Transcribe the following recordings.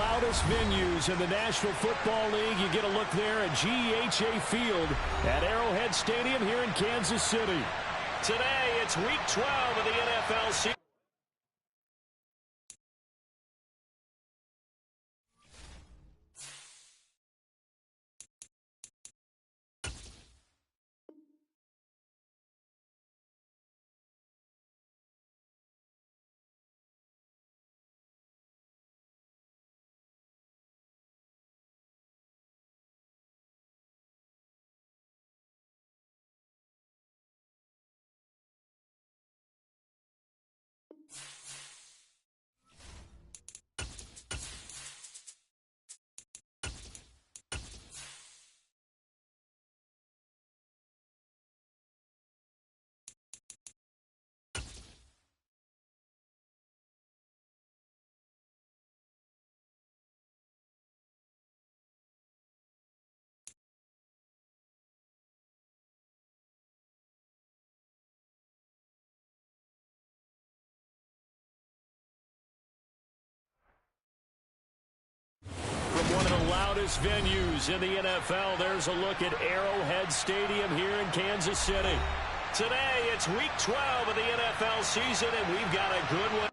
loudest venues in the National Football League. You get a look there at GEHA Field at Arrowhead Stadium here in Kansas City. Today, it's Week 12 of the NFL season. From one of the loudest venues in the NFL, there's a look at Arrowhead Stadium here in Kansas City. Today, it's Week 12 of the NFL season, and we've got a good one.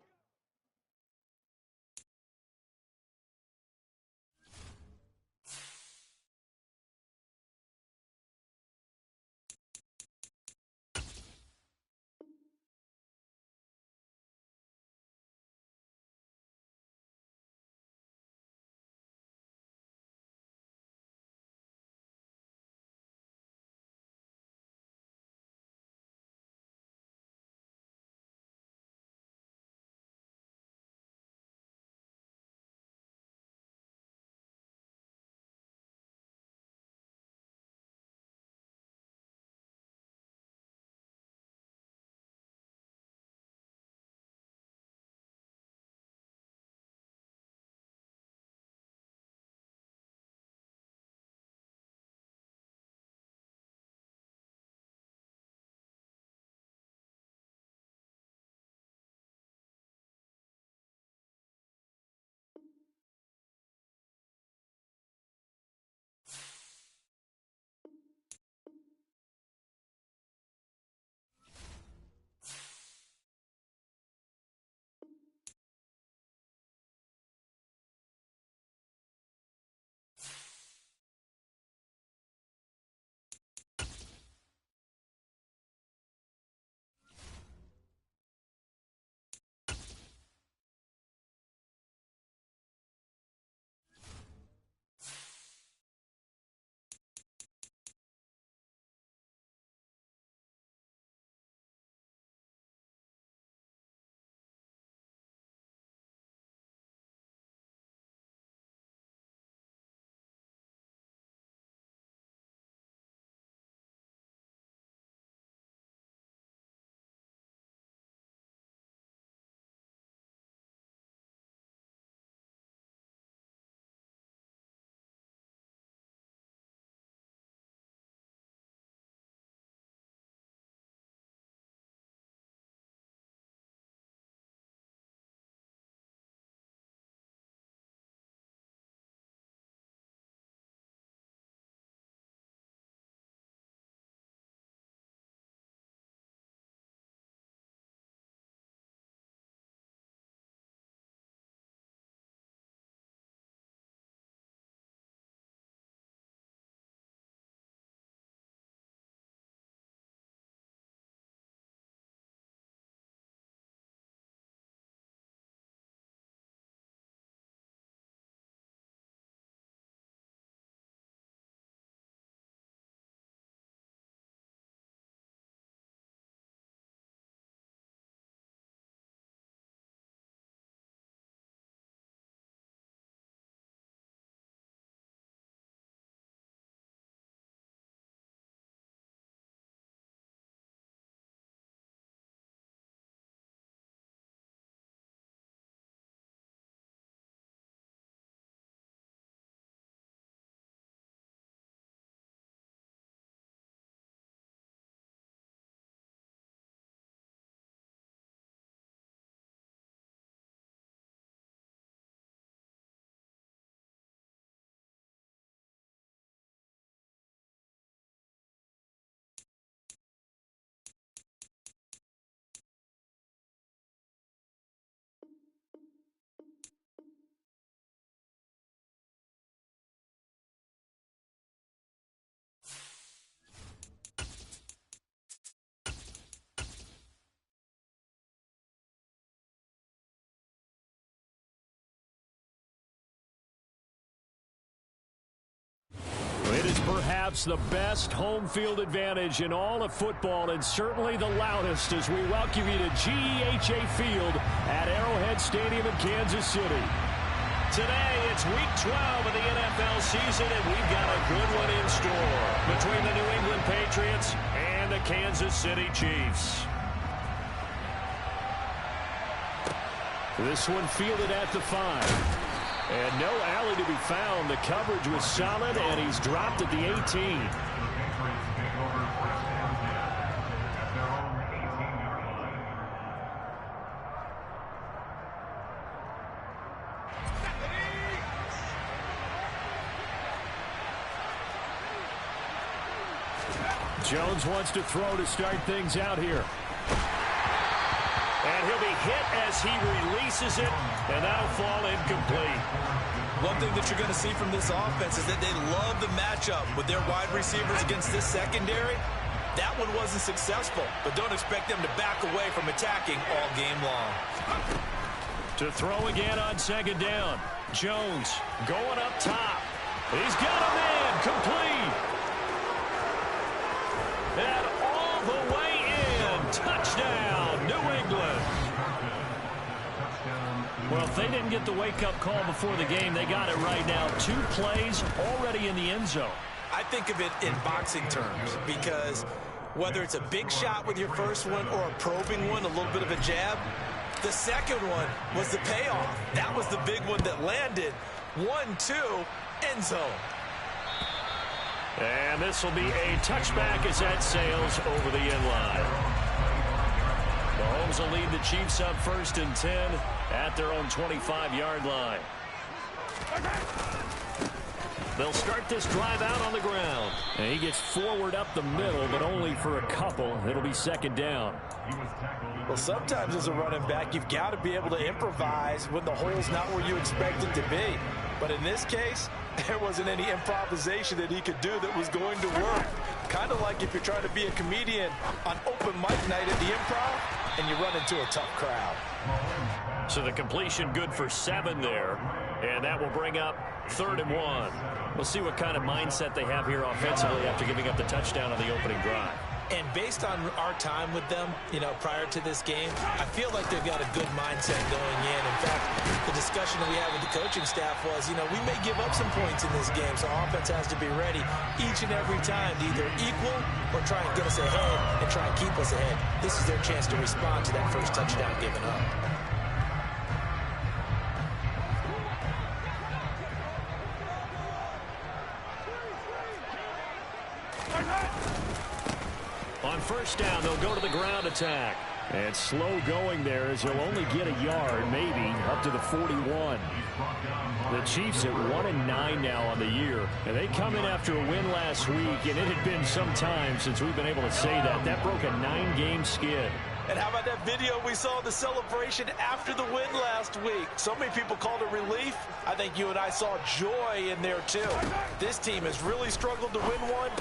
perhaps the best home field advantage in all of football, and certainly the loudest, as we welcome you to GEHA Field at Arrowhead Stadium in Kansas City. Today, it's Week 12 of the NFL season, and we've got a good one in store between the New England Patriots and the Kansas City Chiefs. This one fielded at the 5. And no alley to be found. The coverage was solid, and he's dropped at the 18. Jones wants to throw to start things out here. And he'll be hit as he releases it, and that'll fall incomplete. One thing that you're going to see from this offense is that they love the matchup with their wide receivers against this secondary. That one wasn't successful, but don't expect them to back away from attacking all game long. To throw again on second down. Jones going up top. He's got a man complete. And all the way in. Touchdown, New England. Well, if they didn't get the wake-up call before the game, they got it right now. 2 plays already in the end zone. I think of it in boxing terms because whether it's a big shot with your first one or a probing one, a little bit of a jab, the second one was the payoff. That was the big one that landed. 1-2, end zone. And this will be a touchback as that sails over the end line. Mahomes will lead the Chiefs up 1st and 10 at their own 25-yard line. They'll start this drive out on the ground. And he gets forward up the middle, but only for a couple. It'll be 2nd down. Well, sometimes as a running back, you've got to be able to improvise when the hole's not where you expect it to be. But in this case, there wasn't any improvisation that he could do that was going to work. Kind of like if you're trying to be a comedian on open mic night at the Improv and you run into a tough crowd. So the completion good for 7 there. And that will bring up 3rd and 1. We'll see what kind of mindset they have here offensively after giving up the touchdown on the opening drive. And based on our time with them, prior to this game, I feel like they've got a good mindset going in. In fact, the discussion that we had with the coaching staff was, we may give up some points in this game, so offense has to be ready each and every time to either equal or try and get us ahead and try and keep us ahead. This is their chance to respond to that first touchdown given up. On 1st down, they'll go to the ground attack. And slow going there as he'll only get a yard, maybe, up to the 41. The Chiefs at 1-9 now on the year. And they come in after a win last week, and it had been some time since we've been able to say that. That broke a 9-game skid. And how about that video we saw, the celebration after the win last week? So many people called it relief. I think you and I saw joy in there, too. This team has really struggled to win one.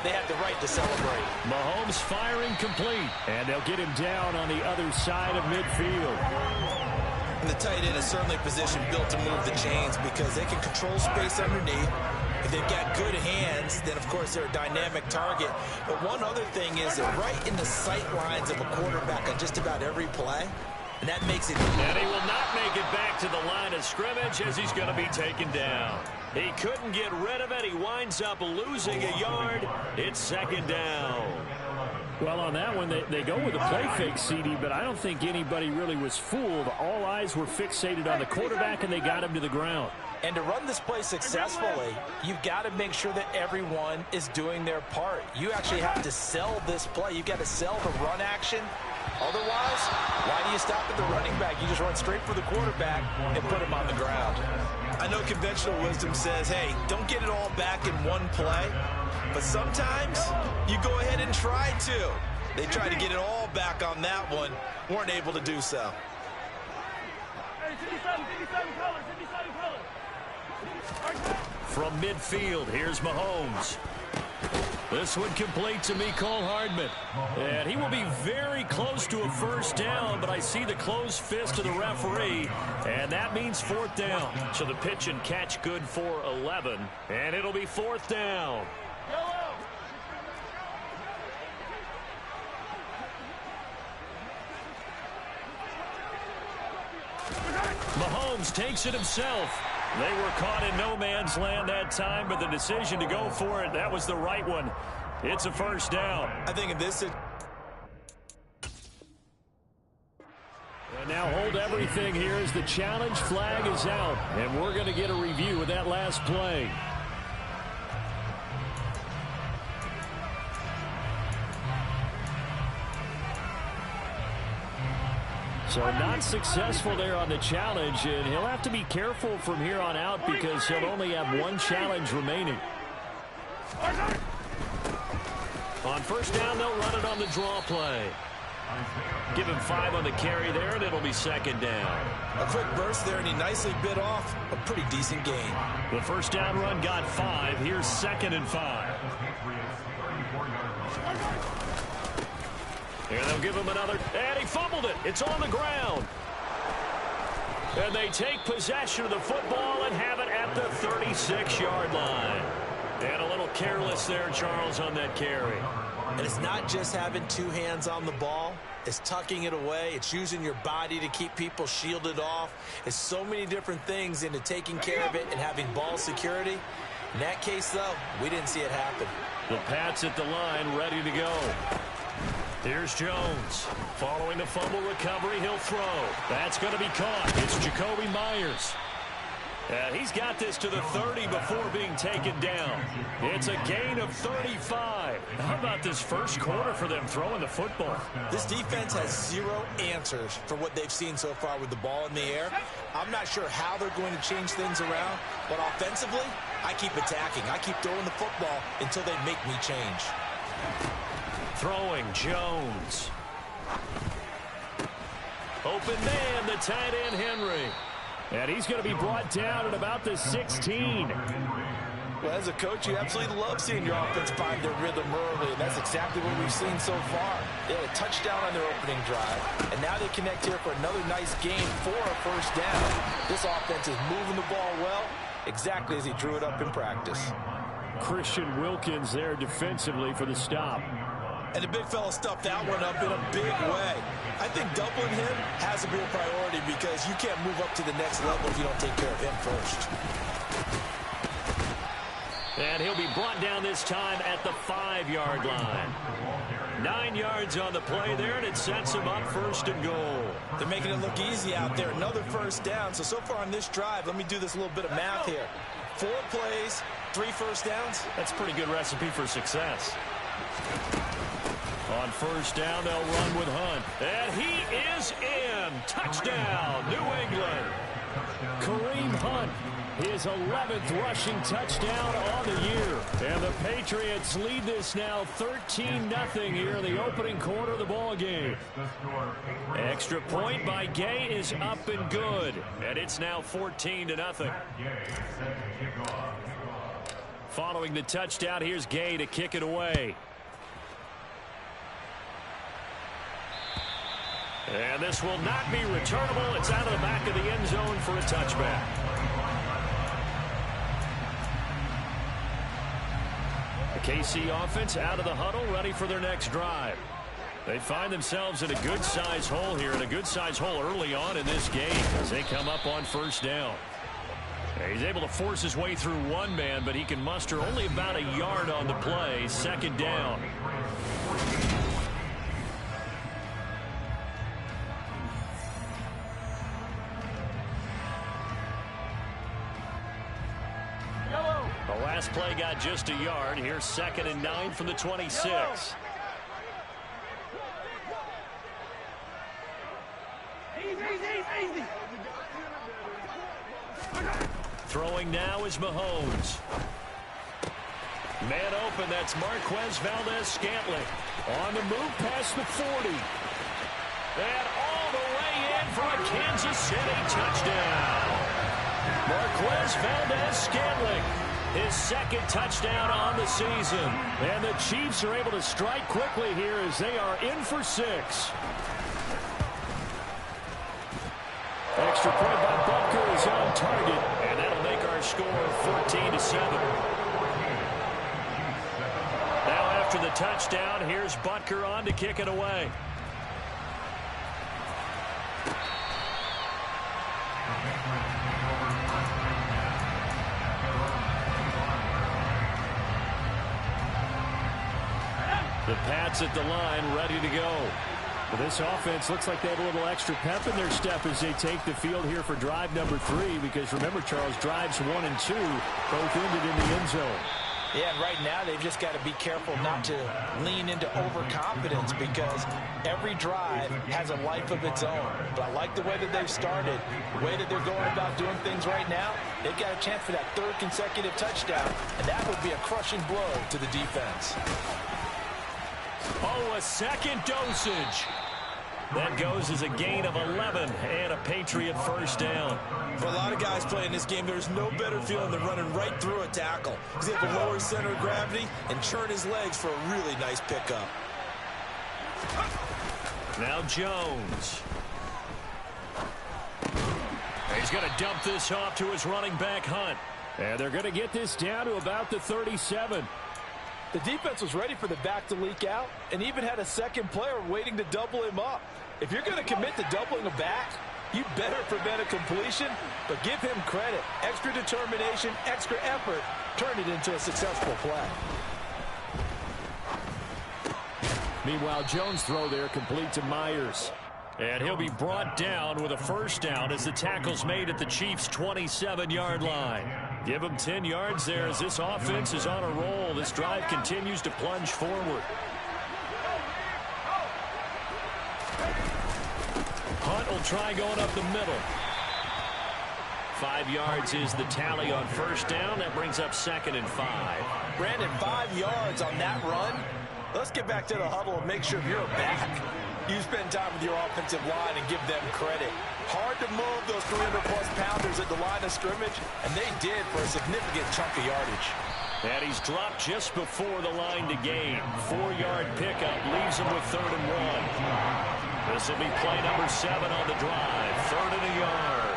They had the right to celebrate. Mahomes firing complete. And they'll get him down on the other side of midfield. And the tight end is certainly a position built to move the chains because they can control space underneath. If they've got good hands, then, of course, they're a dynamic target. But one other thing is that right in the sight lines of a quarterback on just about every play, and that makes it... And he will not make it back to the line of scrimmage as he's going to be taken down. He couldn't get rid of it. He winds up losing a yard. It's 2nd down. Well, on that one, they go with a play fake, CD, but I don't think anybody really was fooled. All eyes were fixated on the quarterback, and they got him to the ground. And to run this play successfully, you've got to make sure that everyone is doing their part. You actually have to sell this play. You've got to sell the run action. Otherwise, why do you stop at the running back? You just run straight for the quarterback and put him on the ground. I know conventional wisdom says, hey, don't get it all back in one play. But sometimes you go ahead and try to. They tried to get it all back on that one. Weren't able to do so. From midfield, here's Mahomes. This one complete to Mecole Hardman. And he will be very close to a 1st down, but I see the closed fist of the referee, and that means 4th down. So the pitch and catch good for 11, and it'll be 4th down. Mahomes takes it himself. They were caught in no man's land that time, but the decision to go for it, that was the right one. It's a first down. I think in this... And now hold everything here as the challenge flag is out. And we're going to get a review of that last play. So not successful there on the challenge, and he'll have to be careful from here on out because he'll only have one challenge remaining. On first down, they'll run it on the draw play. Give him 5 on the carry there, and it'll be second down. A quick burst there, and he nicely bit off a pretty decent gain. The first down run got 5. Here's 2nd and 5. Here they'll give him another, and he fumbled it. It's on the ground. And they take possession of the football and have it at the 36-yard line. And a little careless there, Charles, on that carry. And it's not just having 2 hands on the ball. It's tucking it away. It's using your body to keep people shielded off. It's so many different things into taking care of it and having ball security. In that case, though, we didn't see it happen. The Pats at the line, ready to go. Here's Jones. Following the fumble recovery, he'll throw. That's going to be caught. It's Jacoby Myers. He's got this to the 30 before being taken down. It's a gain of 35. How about this first quarter for them throwing the football? This defense has 0 answers for what they've seen so far with the ball in the air. I'm not sure how they're going to change things around, but offensively, I keep attacking. I keep throwing the football until they make me change. Throwing Jones. Open man, the tight end Henry. And he's going to be brought down at about the 16. Well, as a coach, you absolutely love seeing your offense find their rhythm early, and that's exactly what we've seen so far. They had a touchdown on their opening drive, and now they connect here for another nice game for a first down. This offense is moving the ball well, exactly as he drew it up in practice. Christian Wilkins there defensively for the stop. And the big fella stuffed that one up in a big way. I think doubling him has to be a priority because you can't move up to the next level if you don't take care of him first. And he'll be brought down this time at the 5-yard line. 9 yards on the play there, and it sets him up first and goal. They're making it look easy out there. Another first down. So far on this drive, let me do this little bit of math here. 4 plays, 3 first downs. That's a pretty good recipe for success. On first down, they'll run with Hunt. And he is in. Touchdown, New England. Kareem Hunt, his 11th rushing touchdown on the year. And the Patriots lead this now 13-0 here in the opening quarter of the ball game. Extra point by Gay is up and good. And it's now 14-0. Following the touchdown, here's Gay to kick it away. And this will not be returnable. It's out of the back of the end zone for a touchback. The KC offense out of the huddle, ready for their next drive. They find themselves in a good-sized hole here, and a good-sized hole early on in this game as they come up on first down. He's able to force his way through one man, but he can muster only about a yard on the play. Second down. The last play got just a yard. Here's 2nd and 9 from the 26. Easy. Throwing now is Mahomes. Man open, that's Marquez Valdez-Scantling. On the move past the 40. And all the way in for a Kansas City touchdown. Marquez Valdez-Scantling, his 2nd touchdown on the season. And the Chiefs are able to strike quickly here as they are in for 6. Extra point by Butker is on target, and that'll make our score 14-7. Now after the touchdown, here's Butker on to kick it away. The Pats at the line, ready to go. Well, this offense looks like they have a little extra pep in their step as they take the field here for drive number 3, because remember, Charles, drives 1 and 2 both ended in the end zone. Yeah, and right now they've just got to be careful not to lean into overconfidence, because every drive has a life of its own. But I like the way that they've started, the way that they're going about doing things right now. They've got a chance for that 3rd consecutive touchdown, and that would be a crushing blow to the defense. Oh, a second dosage. That goes as a gain of 11 and a Patriot first down. For a lot of guys playing this game, there's no better feeling than running right through a tackle. He's able to lower his center of gravity and churn his legs for a really nice pickup. Now Jones. He's going to dump this off to his running back, Hunt. And they're going to get this down to about the 37. The defense was ready for the back to leak out and even had a second player waiting to double him up. If you're going to commit to doubling a back, you better prevent a completion, but give him credit. Extra determination, extra effort, turn it into a successful play. Meanwhile, Jones' throw there complete to Myers. And he'll be brought down with a first down as the tackle's made at the Chiefs' 27-yard line. Give him 10 yards there as this offense is on a roll. This drive continues to plunge forward. Hunt will try going up the middle. 5 yards is the tally on first down. That brings up 2nd and 5. Brandon, 5 yards on that run. Let's get back to the huddle and make sure you're back. You spend time with your offensive line and give them credit. Hard to move those 300-plus pounders at the line of scrimmage, and they did for a significant chunk of yardage. And he's dropped just before the line to gain. 4-yard pickup leaves him with 3rd and 1. This will be play number 7 on the drive. 3rd and a yard.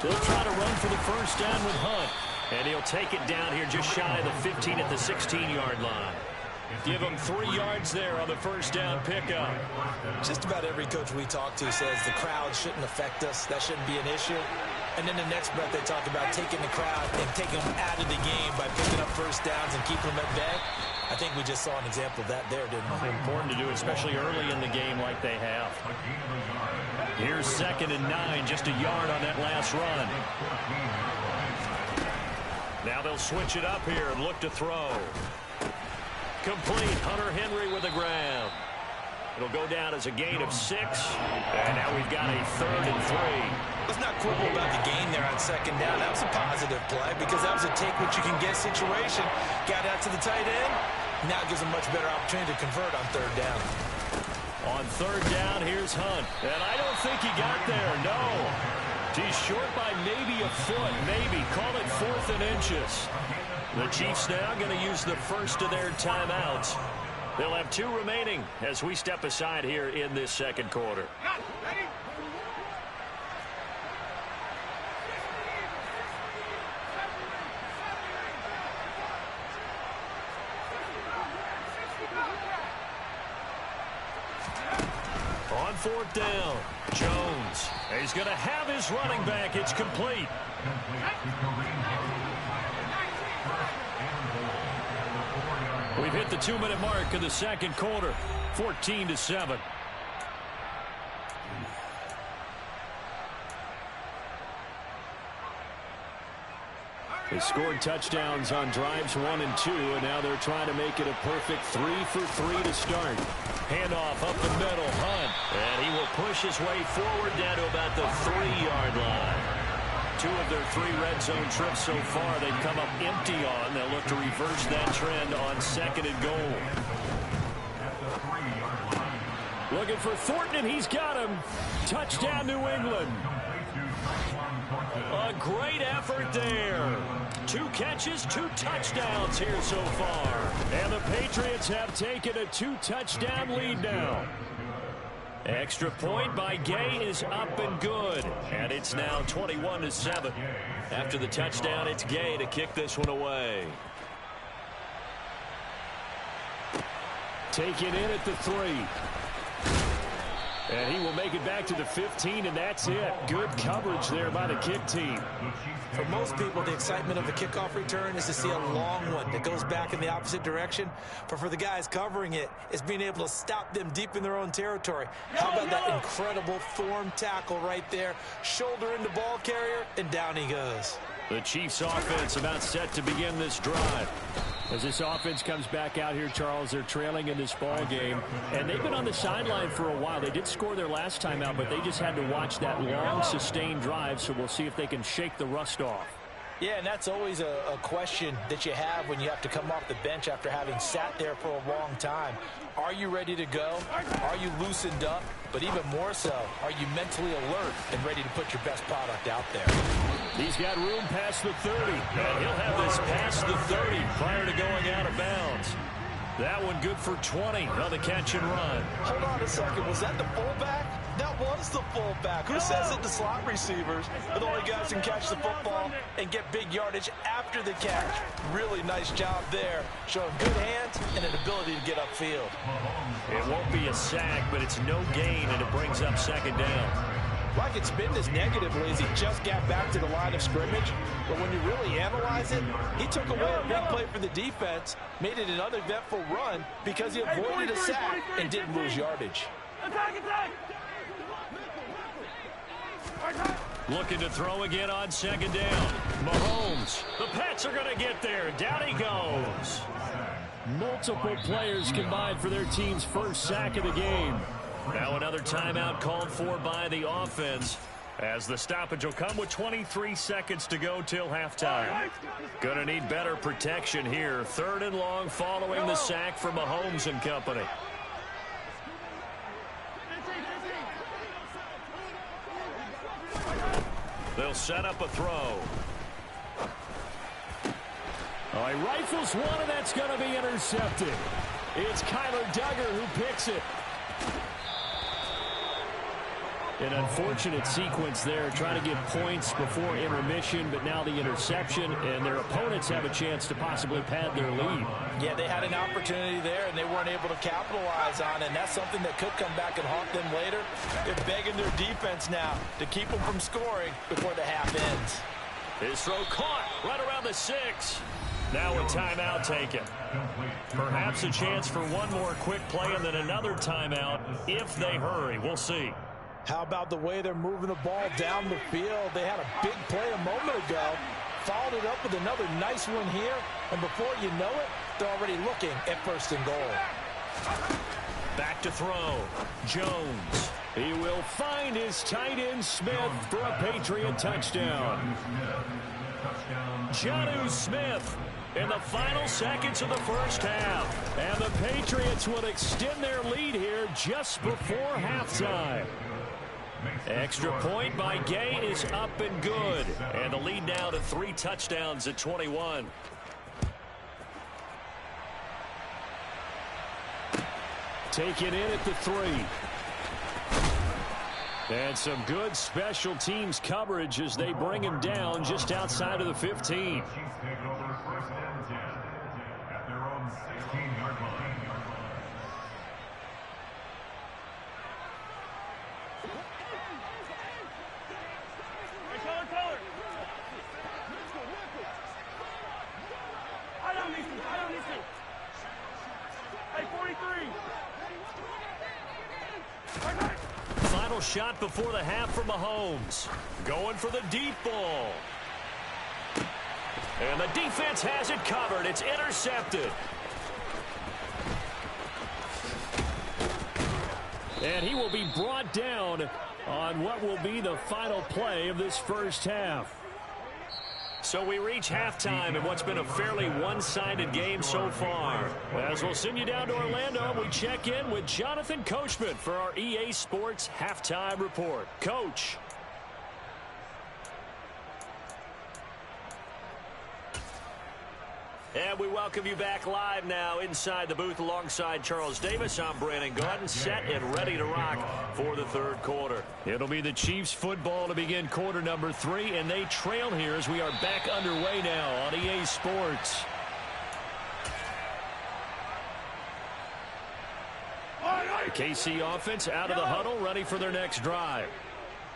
They'll try to run for the first down with Hunt. And he'll take it down here just shy of the 15 at the 16-yard line. Give him 3 yards there on the first down pickup. Just about every coach we talk to says the crowd shouldn't affect us. That shouldn't be an issue. And then the next breath they talk about taking the crowd and taking them out of the game by picking up first downs and keeping them at bay. I think we just saw an example of that there, didn't we? Important to do, especially early in the game like they have. Here's 2nd and 9, just a yard on that last run. Now they'll switch it up here and look to throw. Complete. Hunter Henry with the grab. It'll go down as a gain of 6. And now we've got a 3rd and 3. Let's not quibble about the gain there on 2nd down. That was a positive play because that was a take-what-you-can-get situation. Got out to the tight end. Now it gives a much better opportunity to convert on 3rd down. On 3rd down, here's Hunt. And I don't think he got there. No. He's short by maybe a foot. Maybe. Call it 4th and inches. The Chiefs now going to use the first of their timeouts. They'll have 2 remaining as we step aside here in this 2nd quarter. On 4th down, Jones. He's going to have his running back. It's complete. We've hit the 2-minute mark of the 2nd quarter. 14-7. They scored touchdowns on drives 1 and 2, and now they're trying to make it a perfect 3 for 3 to start. Handoff up the middle, Hunt. And he will push his way forward down to about the 3-yard line. 2 of their 3 red zone trips so far they've come up empty on. They'll look to reverse that trend on 2nd and goal. Looking for Thornton, and he's got him. Touchdown, New England. A great effort there. 2 catches, 2 touchdowns here so far. And the Patriots have taken a 2-touchdown lead now. Extra point by Gay is up and good. And it's now 21-7. After the touchdown, it's Gay to kick this one away. Taken in at the 3. And he will make it back to the 15, and that's it. Good coverage there by the kick team. For most people, the excitement of the kickoff return is to see a long one that goes back in the opposite direction. But for the guys covering it, it's being able to stop them deep in their own territory. How about that incredible form tackle right there? Shoulder into ball carrier, and down he goes. The Chiefs offense about set to begin this drive. As this offense comes back out here, Charles, they're trailing in this ball game. And they've been on the sideline for a while. They did score their last time out, but they just had to watch that long, sustained drive. So we'll see if they can shake the rust off. Yeah, and that's always a question that you have when you have to come off the bench after having sat there for a long time. Are you ready to go? Are you loosened up? But even more so, are you mentally alert and ready to put your best product out there? He's got room past the 30, and he'll have this past the 30 prior to going out of bounds. That one good for 20 on the catch and run. Hold on a second. Was that the fullback? That was the fullback. Who says it? The slot receivers are the only guys who can catch the football and get big yardage after the catch. Really nice job there, showing good hands and an ability to get upfield. It won't be a sack, but it's no gain, and it brings up second down. Like it's been this negatively as he just got back to the line of scrimmage. But when you really analyze it, he took away a big play for the defense, made it an uneventful run because he avoided a sack and didn't lose yardage. Looking to throw again on second down. Mahomes. The Pats are going to get there. Down he goes. Multiple players combined for their team's first sack of the game. Now another timeout called for by the offense, as the stoppage will come with 23 seconds to go till halftime. Gonna need better protection here. 3rd and long following the sack from Mahomes and company. They'll set up a throw. Oh, he rifles one, and that's going to be intercepted. It's Kyler Duggar who picks it. An unfortunate sequence there, trying to get points before intermission, but now the interception, and their opponents have a chance to possibly pad their lead. Yeah, they had an opportunity there, and they weren't able to capitalize on it, and that's something that could come back and haunt them later. They're begging their defense now to keep them from scoring before the half ends. His throw caught right around the 6. Now a timeout taken. Perhaps a chance for one more quick play and then another timeout if they hurry. We'll see. How about the way they're moving the ball down the field? They had a big play a moment ago, followed it up with another nice one here, and before you know it, they're already looking at 1st and goal. Back to throw. Jones. He will find his tight end Smith for a Patriot touchdown. Jonnu Smith in the final seconds of the first half. And the Patriots will extend their lead here just before halftime. Extra point by Gay is up and good. And the lead now to 3 touchdowns at 21. Taken in at the 3. And some good special teams coverage as they bring him down just outside of the 15. Final shot before the half from Mahomes. Going for the deep ball. And the defense has it covered. It's intercepted. And he will be brought down on what will be the final play of this first half. So we reach halftime in what's been a fairly one-sided game so far. As we'll send you down to Orlando, we check in with Jonathan Coachman for our EA Sports Halftime Report. Coach. And we welcome you back live now inside the booth alongside Charles Davis. I'm Brandon Gordon, set and ready to rock for the 3rd quarter. It'll be the Chiefs football to begin quarter number 3, and they trail here as we are back underway now on EA Sports. The KC offense out of the huddle, ready for their next drive.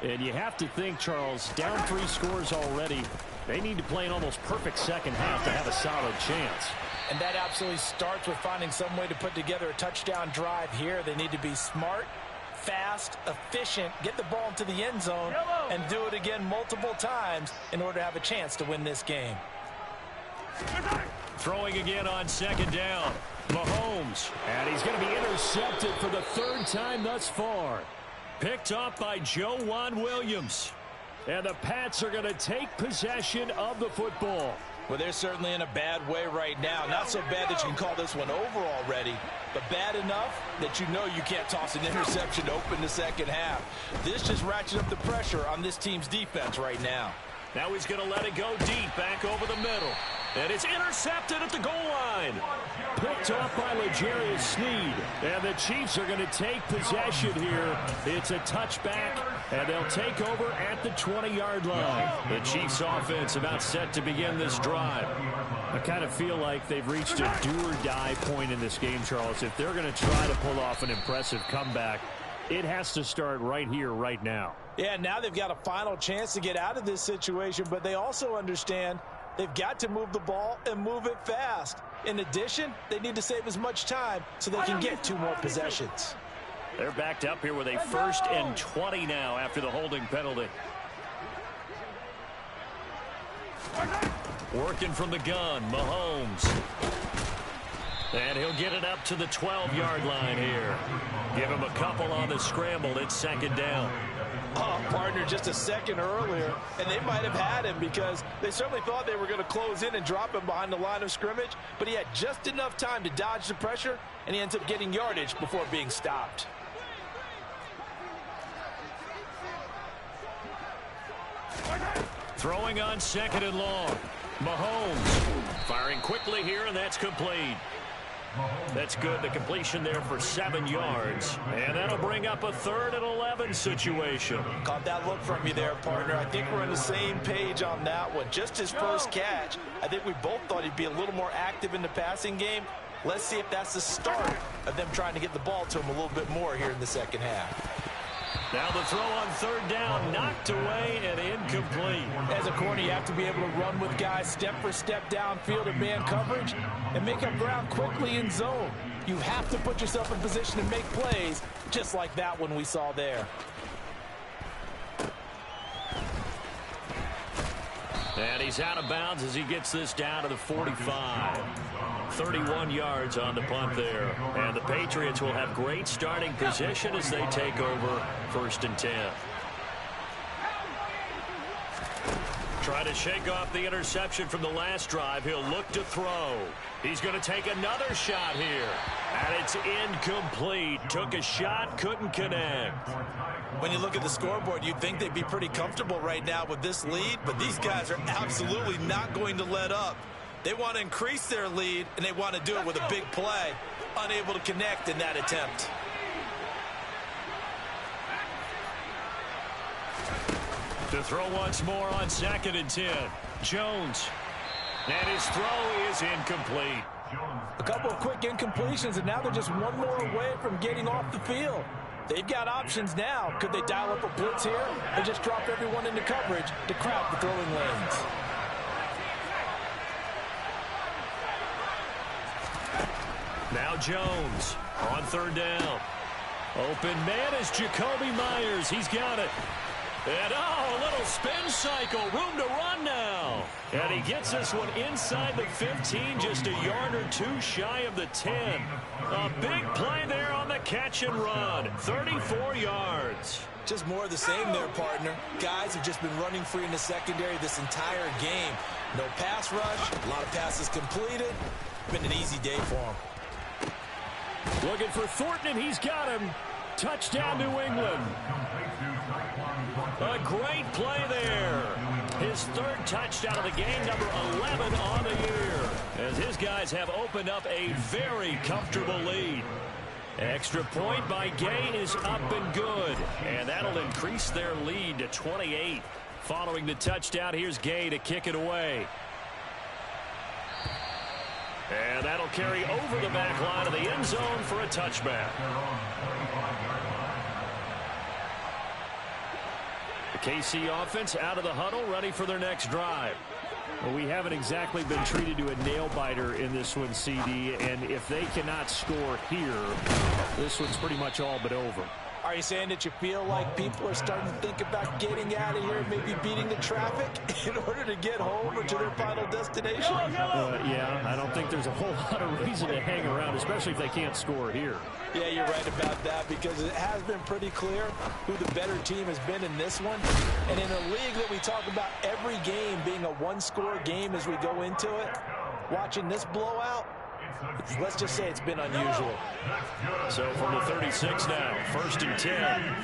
And you have to think, Charles, down 3 scores already. They need to play an almost perfect second half to have a solid chance. And that absolutely starts with finding some way to put together a touchdown drive here. They need to be smart, fast, efficient, get the ball into the end zone, and do it again multiple times in order to have a chance to win this game. Throwing again on second down. Mahomes. And he's going to be intercepted for the 3rd time thus far. Picked off by Joejuan Williams. And the Pats are going to take possession of the football. Well, they're certainly in a bad way right now. Not so bad that you can call this one over already, but bad enough that you know you can't toss an interception to open the second half. This just ratchets up the pressure on this team's defense right now. Now he's going to let it go deep back over the middle. And it's intercepted at the goal line. Picked off by L'Jarius Sneed. And the Chiefs are going to take possession here. It's a touchback, and they'll take over at the 20-yard line. The Chiefs offense about set to begin this drive. I kind of feel like they've reached a do-or-die point in this game, Charles. If they're going to try to pull off an impressive comeback, it has to start right here, right now. Yeah, now they've got a final chance to get out of this situation, but they also understand they've got to move the ball and move it fast. In addition, they need to save as much time so they can get 2 more possessions. They're backed up here with a 1st and 20 now after the holding penalty. Working from the gun, Mahomes. And he'll get it up to the 12-yard line here. Give him a couple on the scramble. It's 2nd down. Oh, partner, just a second earlier, and they might have had him because they certainly thought they were going to close in and drop him behind the line of scrimmage, but he had just enough time to dodge the pressure, and he ends up getting yardage before being stopped. Throwing on 2nd and long. Mahomes firing quickly here, and that's complete. That's good. The completion there for 7 yards. And that'll bring up a 3rd and 11 situation. Caught that look from you there, partner. I think we're on the same page on that one. Just his first catch. I think we both thought he'd be a little more active in the passing game. Let's see if that's the start of them trying to get the ball to him a little bit more here in the second half. Now the throw on 3rd down, knocked away and incomplete. As a corner, you have to be able to run with guys step for step downfield in man coverage and make up ground quickly in zone. You have to put yourself in position to make plays, just like that one we saw there. And he's out of bounds as he gets this down to the 45. 31 yards on the punt there. And the Patriots will have great starting position as they take over 1st and 10. Try to shake off the interception from the last drive. He'll look to throw. He's going to take another shot here. And it's incomplete. Took a shot, couldn't connect. When you look at the scoreboard, you'd think they'd be pretty comfortable right now with this lead, but these guys are absolutely not going to let up. They want to increase their lead, and they want to do it with a big play. Unable to connect in that attempt. To throw once more on 2nd and 10. Jones. And his throw is incomplete. A couple of quick incompletions, and now they're just one more away from getting off the field. They've got options now. Could they dial up a blitz here or just drop everyone into coverage to crowd the throwing lanes? Now Jones on 3rd down. Open man is Jacoby Myers. He's got it. And a little spin cycle. Room to run now. And he gets this one inside the 15, just a yard or 2 shy of the 10. A big play there on the catch and run. 34 yards. Just more of the same there, partner. Guys have just been running free in the secondary this entire game. No pass rush, a lot of passes completed. Been an easy day for him. Looking for Thornton, and he's got him. Touchdown, New England. A great play there. His 3rd touchdown of the game, number 11 on the year. As his guys have opened up a very comfortable lead. Extra point by Gay is up and good. And that'll increase their lead to 28. Following the touchdown, here's Gay to kick it away. And that'll carry over the back line of the end zone for a touchback. The KC offense out of the huddle, ready for their next drive. Well, we haven't exactly been treated to a nail-biter in this one, CD, and if they cannot score here, this one's pretty much all but over. Are you saying that you feel like people are starting to think about getting out of here, maybe beating the traffic in order to get home or to their final destination? Yeah, I don't think there's a whole lot of reason to hang around, especially if they can't score here. Yeah, you're right about that, because it has been pretty clear who the better team has been in this one. And in a league that we talk about every game being a one-score game as we go into it, watching this blowout, let's just say it's been unusual. So from the 36 now, 1st and 10.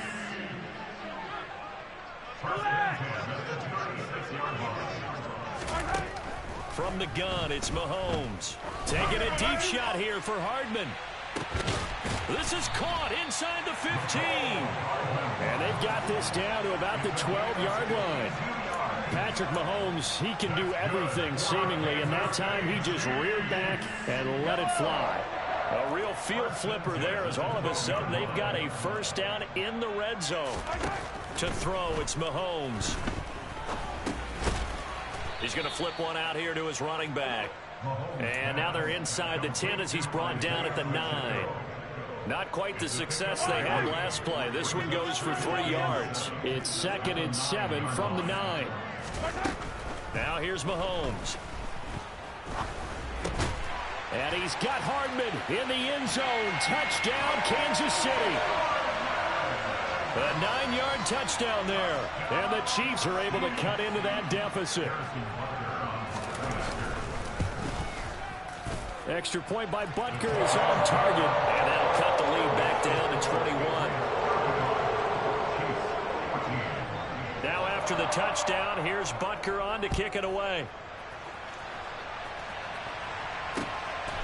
From the gun, it's Mahomes. Taking a deep shot here for Hardman. This is caught inside the 15. And they've got this down to about the 12-yard line. Patrick Mahomes, he can do everything seemingly, and that time he just reared back and let it fly. A real field flipper there, as all of a sudden they've got a first down in the red zone. To throw, it's Mahomes. He's going to flip one out here to his running back. And now they're inside the 10 as he's brought down at the 9. Not quite the success they had last play. This one goes for 3 yards. It's 2nd and 7 from the 9. Now here's Mahomes. And he's got Hardman in the end zone. Touchdown, Kansas City. A 9-yard touchdown there. And the Chiefs are able to cut into that deficit. Extra point by Butker is on target. And that'll cut the lead back down to 21. Now after the touchdown, here's Butker on to kick it away.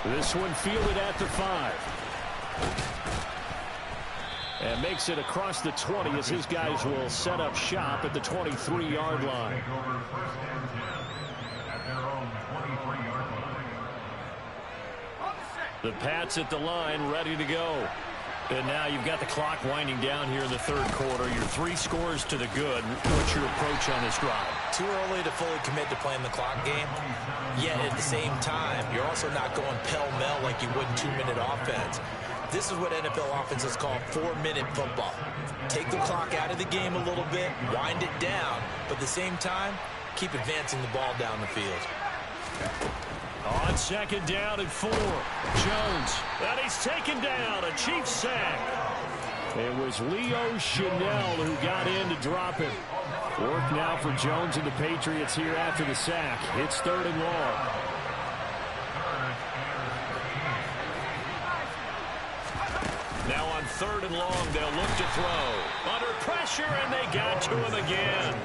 This one fielded at the 5. And makes it across the 20 as his guys will set up shop at the 23-yard line. The Pats at the line, ready to go. And now you've got the clock winding down here in the 3rd quarter. You're 3 scores to the good. What's your approach on this drive? Too early to fully commit to playing the clock game. Yet at the same time, you're also not going pell-mell like you would in 2-minute offense. This is what NFL offenses call 4-minute football. Take the clock out of the game a little bit, wind it down, but at the same time, keep advancing the ball down the field. On 2nd down and 4. Jones. And he's taken down. A Chiefs sack. It was Leo Chanel who got in to drop it. Work now for Jones and the Patriots here after the sack. It's 3rd and long. Now on 3rd and long, they'll look to throw. Under pressure, and they got to him again.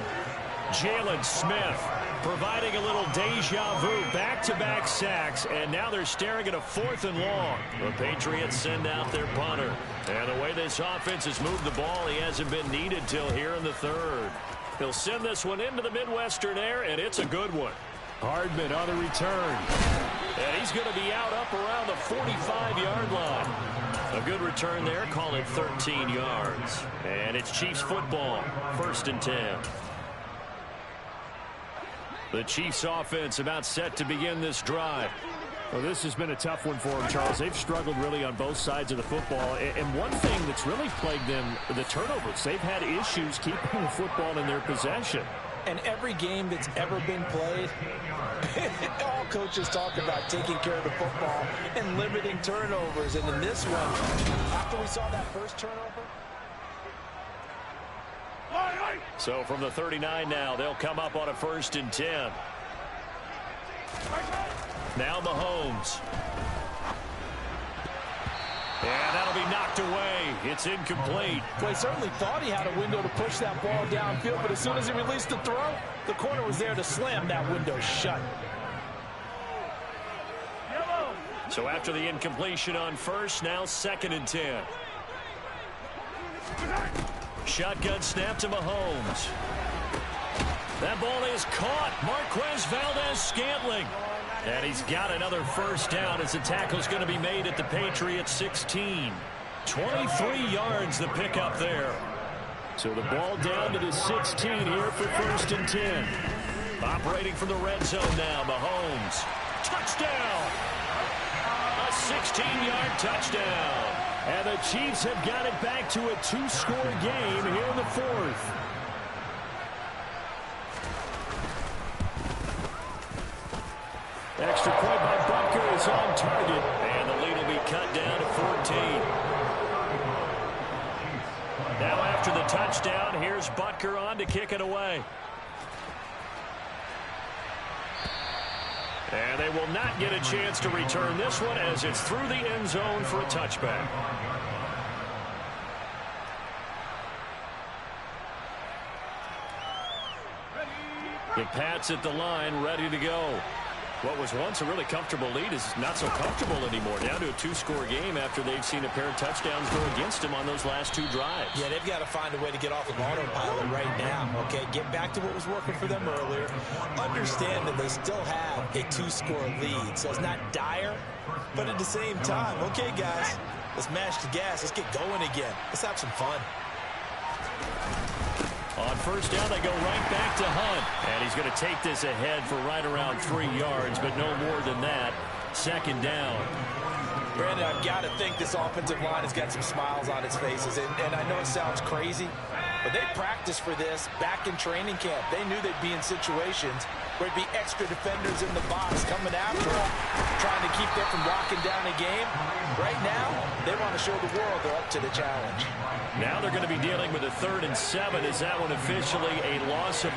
Jalen Smith providing a little deja vu, back-to-back sacks, and now they're staring at a 4th and long. The Patriots send out their punter. And the way this offense has moved the ball, he hasn't been needed till here in the 3rd. He'll send this one into the Midwestern air, and it's a good one. Hardman on the return. And he's going to be out up around the 45-yard line. A good return there, call it 13 yards. And it's Chiefs football, 1st and 10. The Chiefs offense about set to begin this drive. Well, this has been a tough one for them, Charles. They've struggled really on both sides of the football. And one thing that's really plagued them, the turnovers. They've had issues keeping the football in their possession. And every game that's ever been played, all coaches talk about taking care of the football and limiting turnovers. And in this one, after we saw that first turnover. So from the 39 now, they'll come up on a 1st and 10. Now Mahomes. And that'll be knocked away. It's incomplete. Well, he certainly thought he had a window to push that ball downfield, but as soon as he released the throw, the corner was there to slam that window shut. So after the incompletion on 1st, now 2nd and 10. Shotgun snap to Mahomes. That ball is caught. Marquez Valdez-Scantling. And he's got another first down as the tackle's going to be made at the Patriots 16. 23 yards the pickup there. So the ball down to the 16 here for 1st and 10. Operating from the red zone now, Mahomes. Touchdown! A 16-yard touchdown. And the Chiefs have got it back to a 2-score game here in the 4th. Extra point by Butker is on target. And the lead will be cut down to 14. Now after the touchdown, here's Butker on to kick it away. And they will not get a chance to return this one as it's through the end zone for a touchback. The Pats at the line, ready to go. What was once a really comfortable lead is not so comfortable anymore. Down to a 2-score game after they've seen a pair of touchdowns go against them on those last 2 drives. Yeah, they've got to find a way to get off of autopilot right now. Okay, get back to what was working for them earlier. Understand that they still have a 2-score lead, so it's not dire. But at the same time, okay, guys, let's mash the gas. Let's get going again. Let's have some fun. On first down, they go right back to Hunt. And he's going to take this ahead for right around 3 yards, but no more than that. 2nd down. Brandon, I've got to think this offensive line has got some smiles on its faces. And I know it sounds crazy, but they practiced for this back in training camp. They knew they'd be in situations where it'd be extra defenders in the box coming after them, trying to keep them from locking down a game. Right now, they want to show the world they're up to the challenge. Now they're going to be dealing with a 3rd and 7. Is that one officially a loss of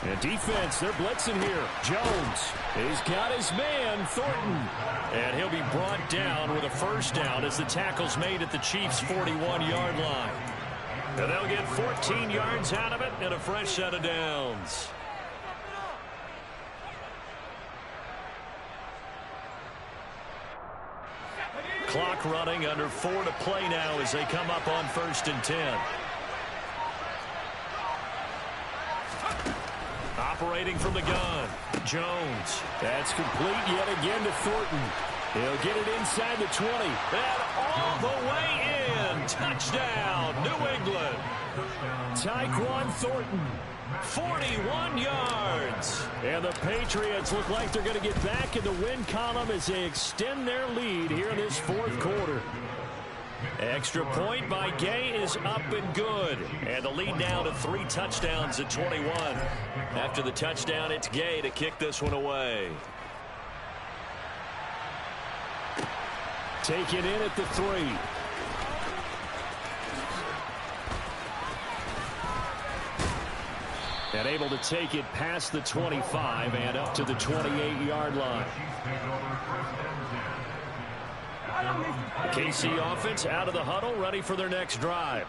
1? And defense, they're blitzing here. Jones, he's got his man, Thornton. And he'll be brought down with a first down as the tackle's made at the Chiefs' 41-yard line. And they'll get 14 yards out of it and a fresh set of downs. Clock running, under 4 to play now as they come up on 1st and 10. Operating from the gun, Jones. That's complete yet again to Thornton. He'll get it inside the 20. And all the way in. Touchdown, New England. Tyquan Thornton. 41 yards. And the Patriots look like they're going to get back in the win column as they extend their lead here in this 4th quarter. Extra point by Gay is up and good. And the lead now to 3 touchdowns at 21. After the touchdown, it's Gay to kick this one away. Taken in at the 3. And able to take it past the 25 and up to the 28-yard line. The KC offense out of the huddle, ready for their next drive.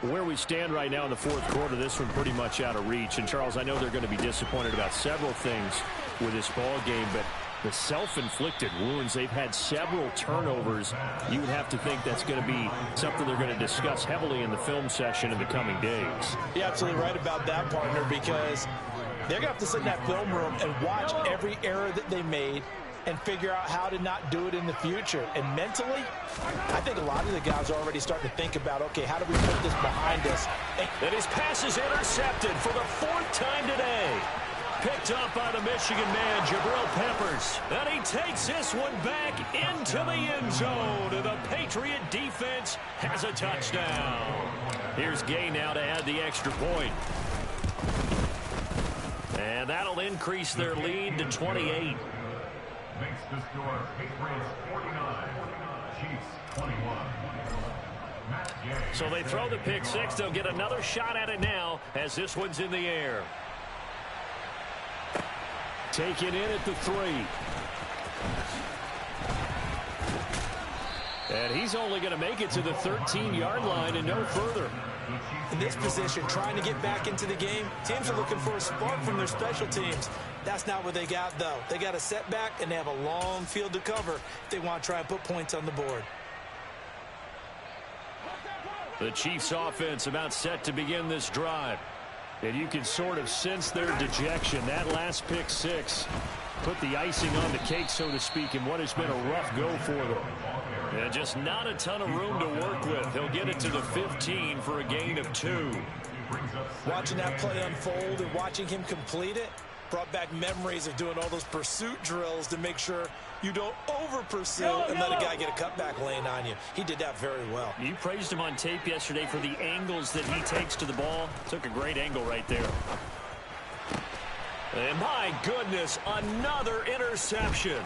Where we stand right now in the 4th quarter, this one pretty much out of reach. And, Charles, I know they're going to be disappointed about several things with this ball game, but the self-inflicted wounds, they've had several turnovers. You would have to think that's going to be something they're going to discuss heavily in the film session in the coming days. You're absolutely right about that, partner, because they're going to have to sit in that film room and watch every error that they made and figure out how to not do it in the future. And mentally, I think a lot of the guys are already starting to think about, okay, how do we put this behind us? And his pass is intercepted for the 4th time today. Picked up by the Michigan man, Jabril Peppers. And he takes this one back into the end zone. And the Patriot defense has a touchdown. Here's Gay now to add the extra point. And that'll increase their lead to 28. Makes the score Patriots 49, Chiefs 21. So they throw the pick 6. They'll get another shot at it now as this one's in the air. Taken in at the 3. And he's only going to make it to the 13-yard line and no further. In this position, trying to get back into the game, teams are looking for a spark from their special teams. That's not what they got, though. They got a setback, and they have a long field to cover if they want to try and put points on the board. The Chiefs offense about set to begin this drive. And you can sort of sense their dejection. That last pick six put the icing on the cake, so to speak, in what has been a rough go for them. And just not a ton of room to work with. He'll get it to the 15 for a gain of 2. Watching that play unfold and watching him complete it brought back memories of doing all those pursuit drills to make sure you don't over-pursue and let a guy get a cutback lane on you. He did that very well. You praised him on tape yesterday for the angles that he takes to the ball. Took a great angle right there. And my goodness, another interception.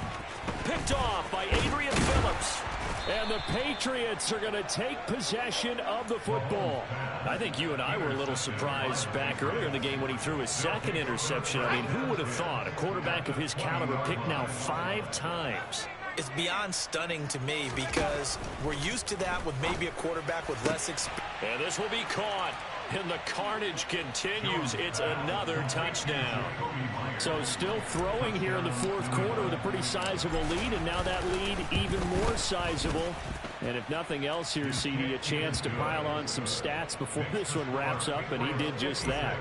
Picked off by Adrian Phillips. And the Patriots are going to take possession of the football. I think you and I were a little surprised back earlier in the game when he threw his second interception. I mean, who would have thought a quarterback of his caliber picked now 5 times? It's beyond stunning to me because we're used to that with maybe a quarterback with less experience. And this will be caught. And the carnage continues. It's another touchdown. So still throwing here in the fourth quarter with a pretty sizable lead, and now that lead even more sizable. And if nothing else here, CD, a chance to pile on some stats before this one wraps up, and he did just that.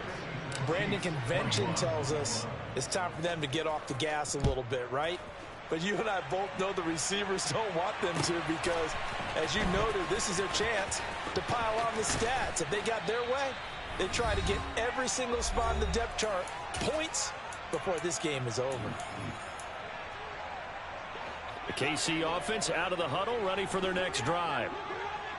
Brandon, convention tells us it's time for them to get off the gas a little bit, right? But you and I both know the receivers don't want them to because, as you noted, this is their chance to pile on the stats. If they got their way, they try to get every single spot in the depth chart points before this game is over. The KC offense out of the huddle, ready for their next drive.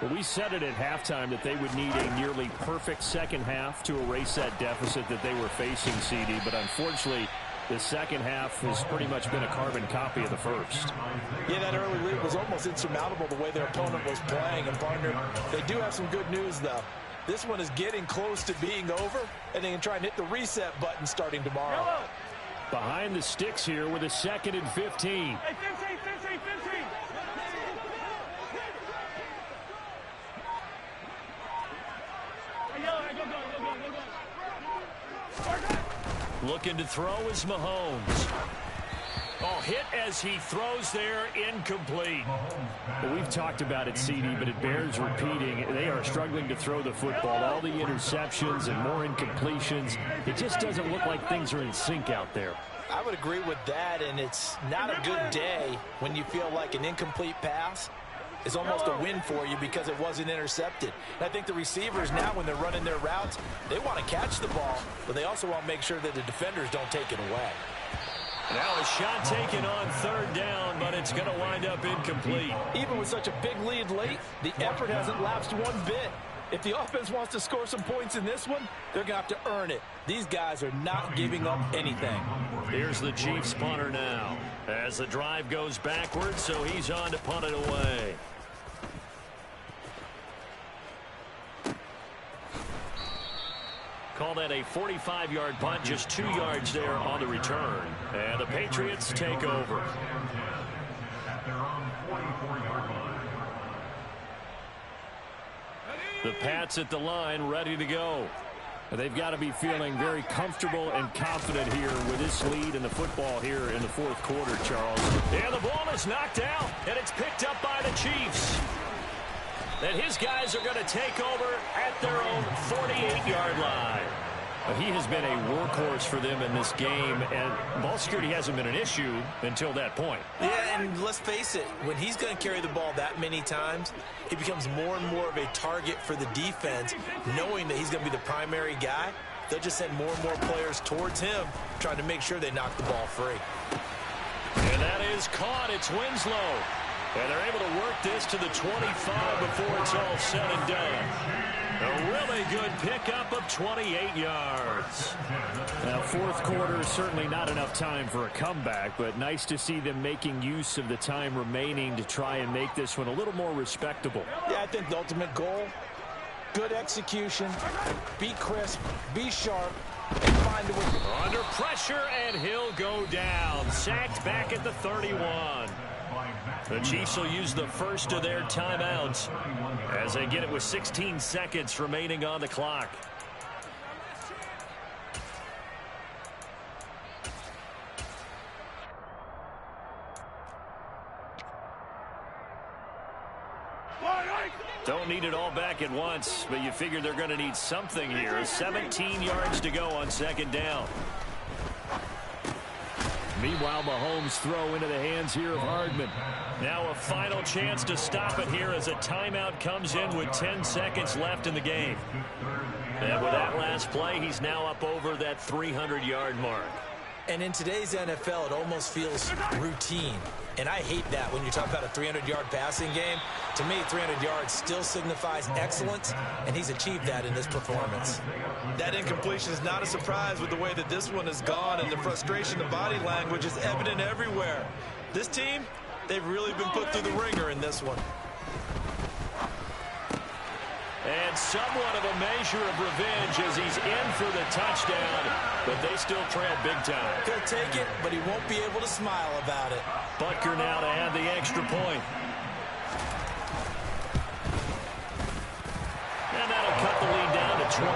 Well, we said it at halftime that they would need a nearly perfect second half to erase that deficit that they were facing, CD, but unfortunately, the second half has pretty much been a carbon copy of the first. Yeah, that early lead was almost insurmountable the way their opponent was playing. And, partner, they do have some good news, though. This one is getting close to being over, and they can try and hit the reset button starting tomorrow. Behind the sticks here with a 2nd and 15. Hey, 15. Looking to throw is Mahomes. Oh, hit as he throws there, incomplete. Well, we've talked about it, CD, but it bears repeating. They are struggling to throw the football. All the interceptions and more incompletions. It just doesn't look like things are in sync out there. I would agree with that, and it's not a good day when you feel like an incomplete pass is almost a win for you because it wasn't intercepted. And I think the receivers now, when they're running their routes, they want to catch the ball, but they also want to make sure that the defenders don't take it away. Now a shot taken on 3rd down, but it's going to wind up incomplete. Even with such a big lead late, the effort hasn't lapsed one bit. If the offense wants to score some points in this one, they're going to have to earn it. These guys are not giving up anything. Here's the Chiefs punter now as the drive goes backwards, so he's on to punt it away. Call that a 45-yard punt, just 2 yards there on the return. And the Patriots take over. The Pats at the line, ready to go. They've got to be feeling very comfortable and confident here with this lead in the football here in the fourth quarter, Charles. And the ball is knocked out, and it's picked up by the Chiefs. And his guys are going to take over at their own 48-yard line. He has been a workhorse for them in this game, and ball security hasn't been an issue until that point. Yeah, and let's face it, when he's going to carry the ball that many times, he becomes more and more of a target for the defense, knowing that he's going to be the primary guy. They'll just send more and more players towards him, trying to make sure they knock the ball free. And that is caught. It's Winslow. And they're able to work this to the 25 before it's all said and done. A really good pickup of 28 yards. Now, fourth quarter is certainly not enough time for a comeback, but nice to see them making use of the time remaining to try and make this one a little more respectable. Yeah, I think the ultimate goal, good execution, be crisp, be sharp, and find a way. Under pressure, and he'll go down. Sacked back at the 31. The Chiefs will use the first of their timeouts as they get it with 16 seconds remaining on the clock. Don't need it all back at once, but you figure they're going to need something here. 17 yards to go on second down. Meanwhile, Mahomes' throw into the hands here of Hardman. Now a final chance to stop it here as a timeout comes in with 10 seconds left in the game. And with that last play, he's now up over that 300-yard mark. And in today's NFL, it almost feels routine. And I hate that when you talk about a 300-yard passing game. To me, 300 yards still signifies excellence, and he's achieved that in this performance. That incompletion is not a surprise with the way that this one has gone, and the frustration of body language is evident everywhere. This team, they've really been put through the ringer in this one. And somewhat of a measure of revenge as he's in for the touchdown, but they still trail big time. He'll take it, but he won't be able to smile about it. Butker now to add the extra point. And that'll cut the lead down to 28.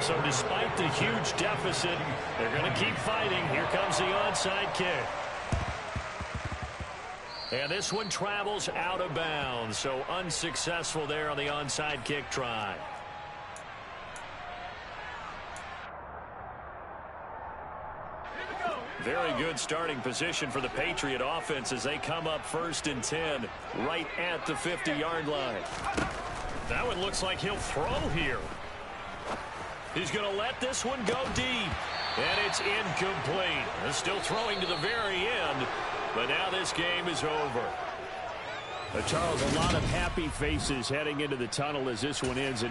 So despite the huge deficit, they're going to keep fighting. Here comes the onside kick. And this one travels out of bounds, so unsuccessful there on the onside kick try. Very good starting position for the Patriot offense as they come up 1st and 10 right at the 50-yard line. That one looks like he'll throw here. He's going to let this one go deep. And it's incomplete. They're still throwing to the very end. But now this game is over. Charles, a lot of happy faces heading into the tunnel as this one ends.